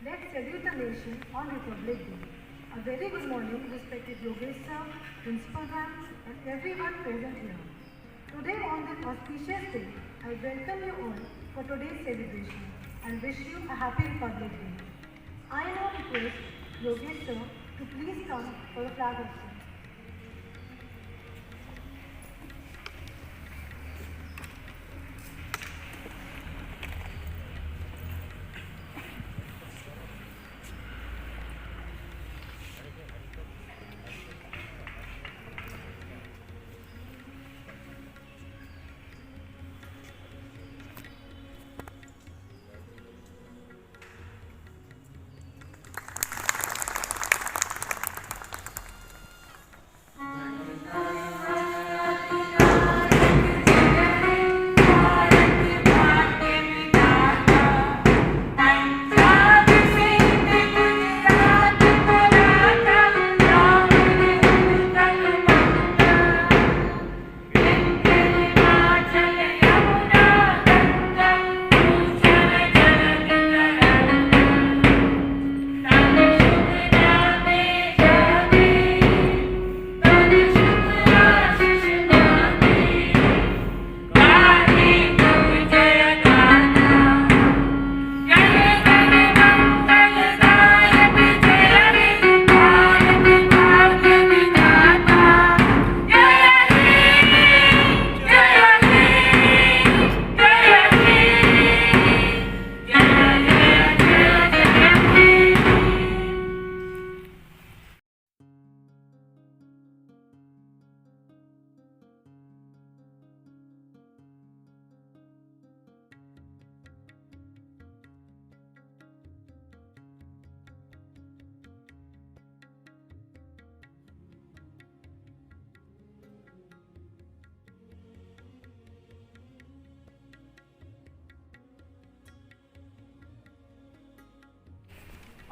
Let's salute the nation on Republic Day. A very good morning, respected Yogesh sir, Principal ma'am, and everyone present here. Today on this auspicious day, I welcome you all for today's celebration and wish you a happy Republic Day. I now request Yogesh sir to please come for the flag hosting.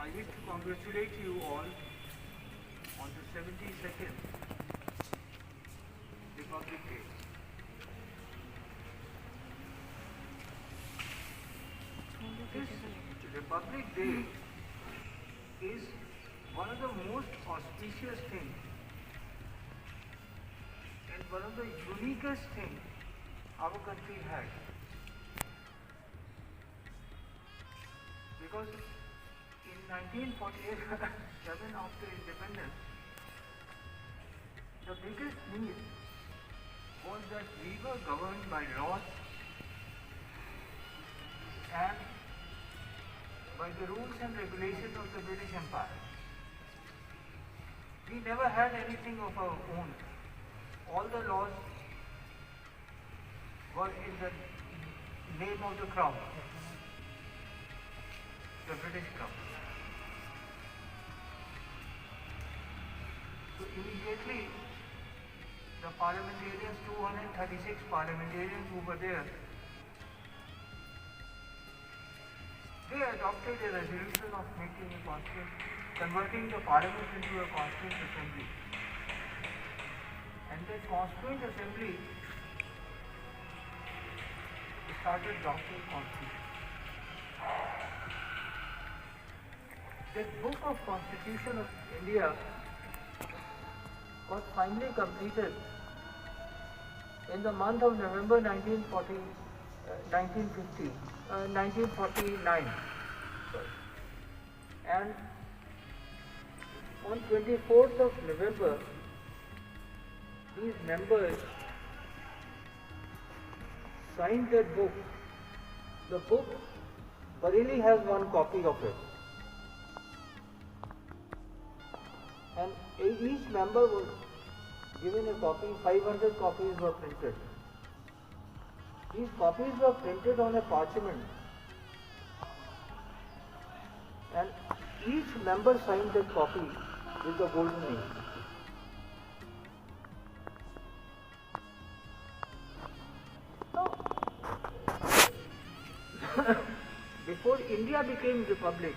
I wish to congratulate you all on the 72nd Republic Day. This Republic Day is one of the most auspicious things and one of the uniquest things our country had. Because in 1948, 7 after independence, the biggest need was that we were governed by laws and by the rules and regulations of the British Empire. We never had anything of our own. All the laws were in the name of the Crown, the British Crown. So immediately, the parliamentarians, 236 parliamentarians who were there, they adopted a resolution of making a constituent, converting the parliament into a constituent assembly. And that constituent assembly started drafting constitution. The book of Constitution of India was finally completed in the month of November 1949. And on 24th of November, these members signed that book. The book, Bareilly has one copy of it. And each member was given a copy, 500 copies were printed. These copies were printed on a parchment and each member signed that copy with the golden ink. Before India became republic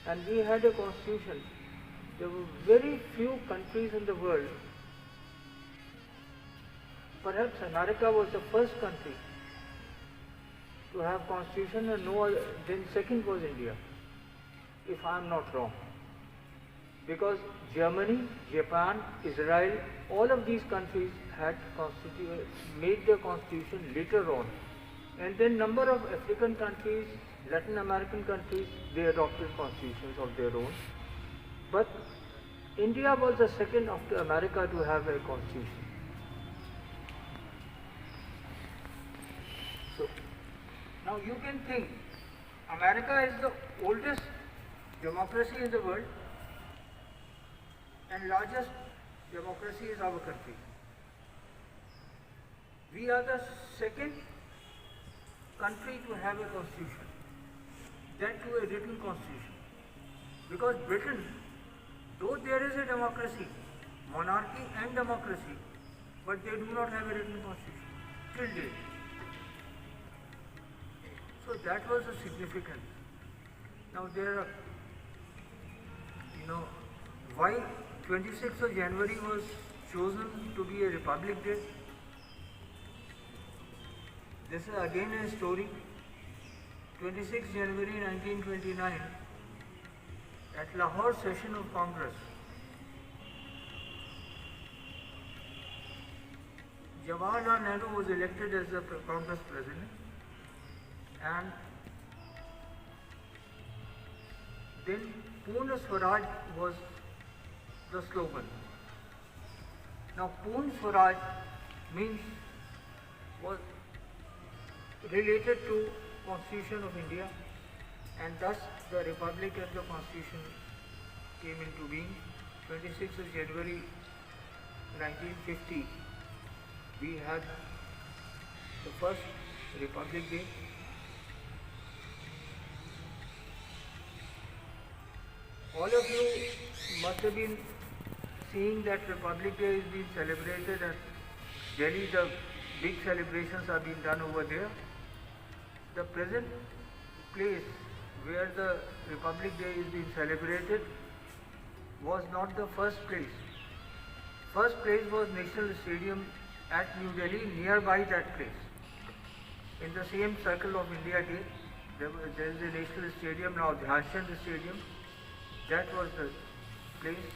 and we had a constitution, there were very few countries in the world. Perhaps America was the first country to have constitution and no other, then second was India. if I am not wrong. Because Germany, Japan, Israel, all of these countries had made their constitution later on. And then number of African countries, Latin American countries, they adopted constitutions of their own. But India was the second after America to have a constitution. So, now you can think, America is the oldest democracy in the world and largest democracy is our country. We are the second country to have a constitution, then to a written constitution. Because Britain, though there is a democracy, monarchy and democracy, but they do not have a written constitution till date. So that was the significance. Now there are, why 26th of January was chosen to be a Republic Day. This is again a story. 26th January 1929, at Lahore session of Congress, Jawaharlal Nehru was elected as the Congress president, and then Purna Swaraj was the slogan. Now Purna Swaraj was related to Constitution of India, and thus the Republic and the Constitution came into being. 26th of January 1950, we had the first Republic Day. All of you must have been seeing that Republic Day is being celebrated at Delhi. The big celebrations are being done over there. The present place where the Republic Day is being celebrated was not the first place. First place was National Stadium at New Delhi, nearby that place. In the same circle of India Gate, there is a National Stadium, now Dhyan Chand Stadium. That was the place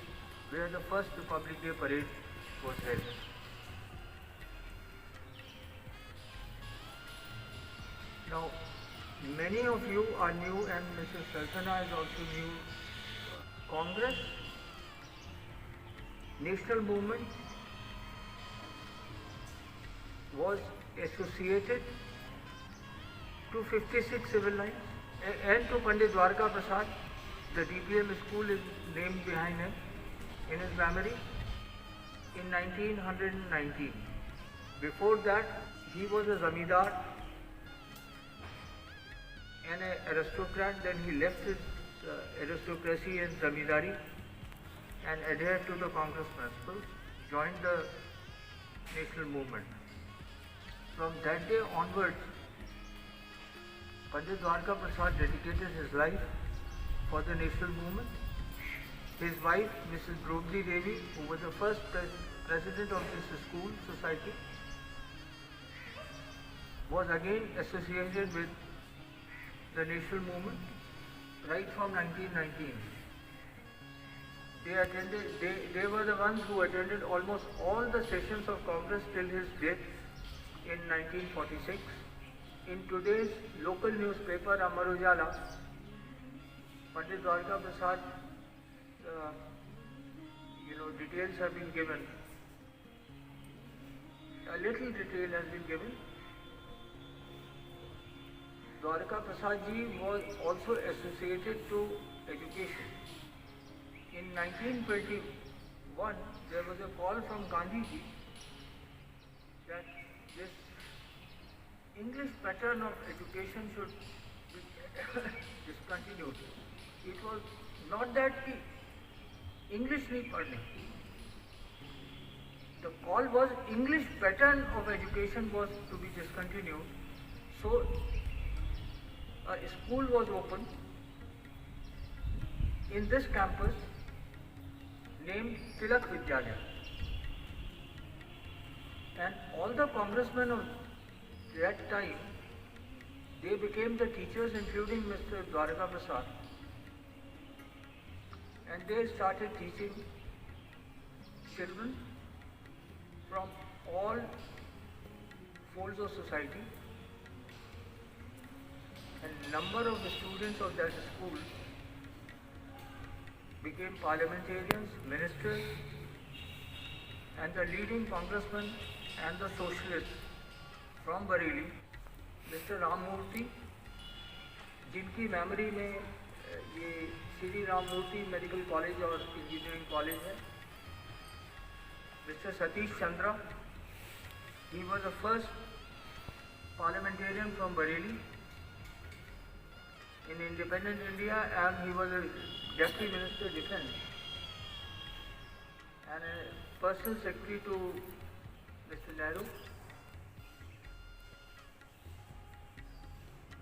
where the first Republic Day parade was held. Now, many of you are new, and Mrs. Sultana is also new. Congress, national movement was associated to 56 civil lines and to Pandit Dwarka Prasad. The DPM school is named behind him in his memory in 1919. Before that, he was a zamindar and an aristocrat. Then he left his aristocracy and zamindari and adhered to the Congress principles, joined the national movement. From that day onwards, Pandit Dwarka Prasad dedicated his life for the national movement. His wife, Mrs. Draupadi Devi, who was the first president of this school society, was again associated with the national movement right from 1919. They were the ones who attended almost all the sessions of Congress till his death in 1946. In today's local newspaper, Amar Ujala, Pandit Dwarka Prasad, details have been given. A little detail has been given. Dwarka Prasad ji was also associated to education. In 1921, there was a call from Gandhi ji that this English pattern of education should be discontinued. It was not that English nahi padhne. The call was English pattern of education was to be discontinued. So a school was opened in this campus named Tilak Vidyalaya. And all the congressmen of that time, they became the teachers, including Mr. Dwarka Prasad. and they started teaching children from all folds of society, and number of the students of that school became parliamentarians, ministers, and the leading congressmen and the socialists from Bareilly, Mr. Ram Murthy, जिनकी memory में ये श्री राम मूर्ति medical college और engineering college है, Mr. Satish Chandra, he was the first parliamentarian from Bareilly in independent India, and he was a Deputy Minister of Defence and a personal secretary to Mr. Nehru.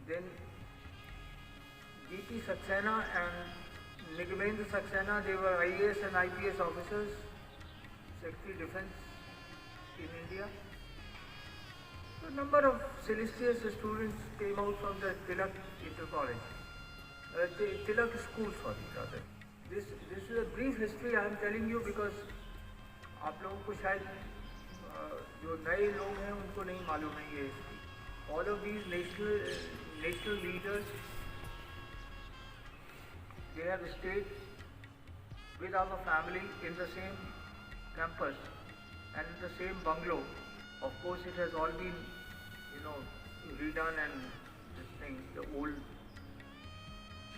Then D.P. Saxena and Nigmendra Saxena, they were IAS and IPS officers, Secretary of Defence in India. So a number of illustrious students came out from the Tilak Inter College, Tilak School, sorry, rather. This is a brief history I am telling you because आप लोगों को शायद जो नए लोग हैं उनको नहीं मालूम है ये history. All of these national leaders, they have stayed with our family in the same campus and in the same bungalow. Of course, it has all been, redone, and this thing, the old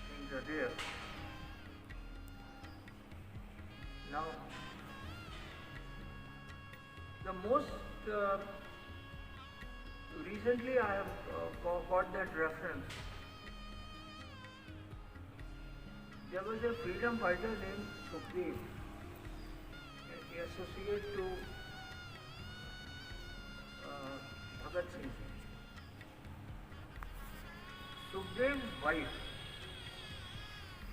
things are there. Now, the most recently I have got that reference. There was a freedom fighter named Sukhdev, associate to Bhagat Singh. Sukhdev's wife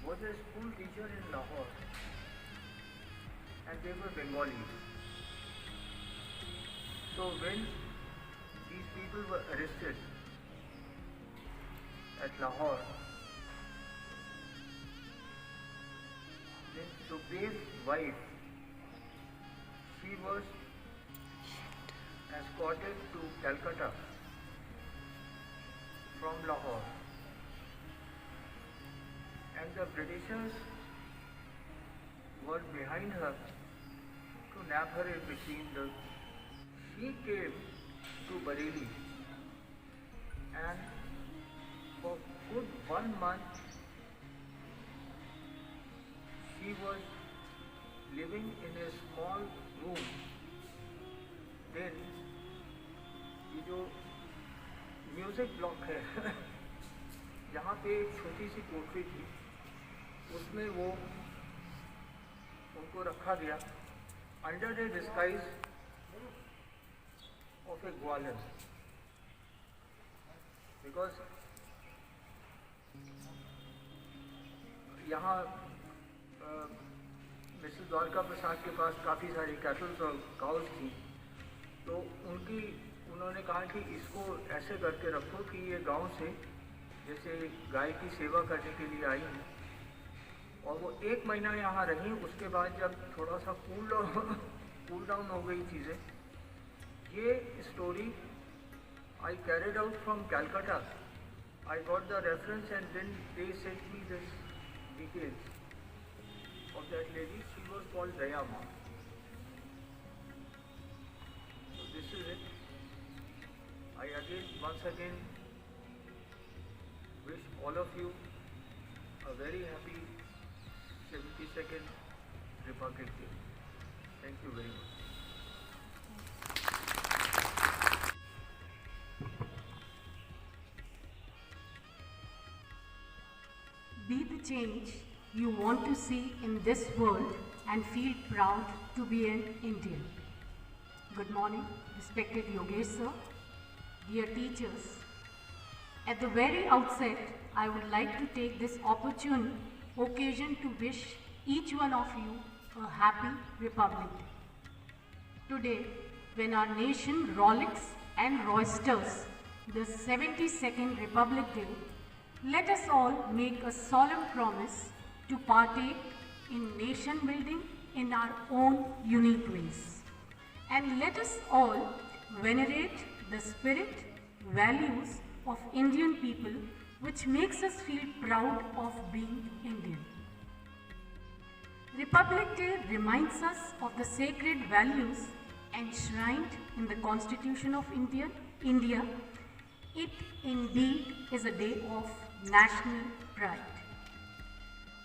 was a school teacher in Lahore, and they were Bengalis. So when these people were arrested at Lahore, then Sukhdev's wife, she was escorted to Calcutta from Lahore, and the Britishers were behind her to nab her in between the. She came to Bareilly, and for good 1 month she was living in a small room. Then ये जो music block है जहाँ पे एक छोटी सी कोठरी थी, उसमें वो उनको रखा गया under the disguise of a ग्वालर, बिकॉज यहाँ मिसेस द्वारका प्रसाद के पास काफ़ी सारी कैटल्स और काउस थी, तो उन्होंने कहा कि इसको ऐसे करके रखो कि ये गांव से जैसे गाय की सेवा करने के लिए आई हैं, और वो 1 महीना यहाँ रही. उसके बाद जब थोड़ा सा कूल डाउन हो गई चीज़ें, ये story I carried out from Calcutta. I got the reference and then they sent me this details of that lady. She was called Daya Ma. So this is it. I once again wish all of you a very happy 72nd Republic Day. Thank you very much. Be the change you want to see in this world and feel proud to be an Indian. Good morning, respected Yogesh sir, dear teachers. At the very outset, I would like to take this opportune occasion to wish each one of you a happy Republic Day. Today, when our nation rollicks and roisters the 72nd Republic Day, let us all make a solemn promise to partake in nation building in our own unique ways. And let us all venerate the spirit, values of Indian people which makes us feel proud of being Indian. Republic Day reminds us of the sacred values enshrined in the Constitution of India. It indeed is a day of national pride.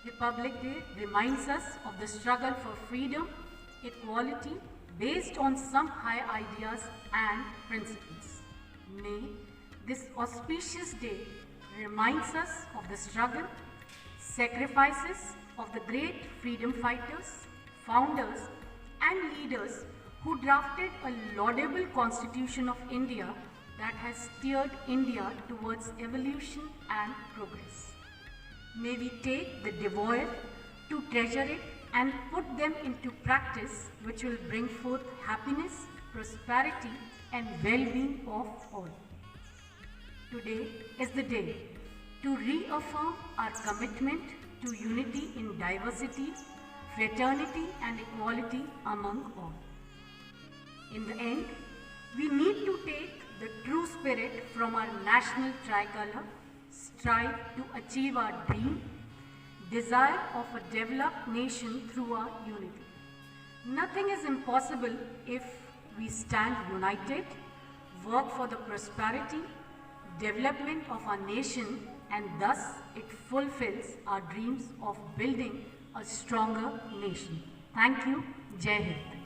Republic Day reminds us of the struggle for freedom, equality, based on some high ideas and principles. May this auspicious day reminds us of the struggle, sacrifices of the great freedom fighters, founders and leaders who drafted a laudable Constitution of India that has steered India towards evolution and progress. May we take the devoid to treasure it and put them into practice which will bring forth happiness, prosperity and well-being of all. Today is the day to reaffirm our commitment to unity in diversity, fraternity and equality among all. In the end, we need to take the true spirit from our national tricolor, strive to achieve our dream, desire of a developed nation through our unity. Nothing is impossible if we stand united, work for the prosperity, development of our nation, and thus it fulfills our dreams of building a stronger nation. Thank you. Jai Hind.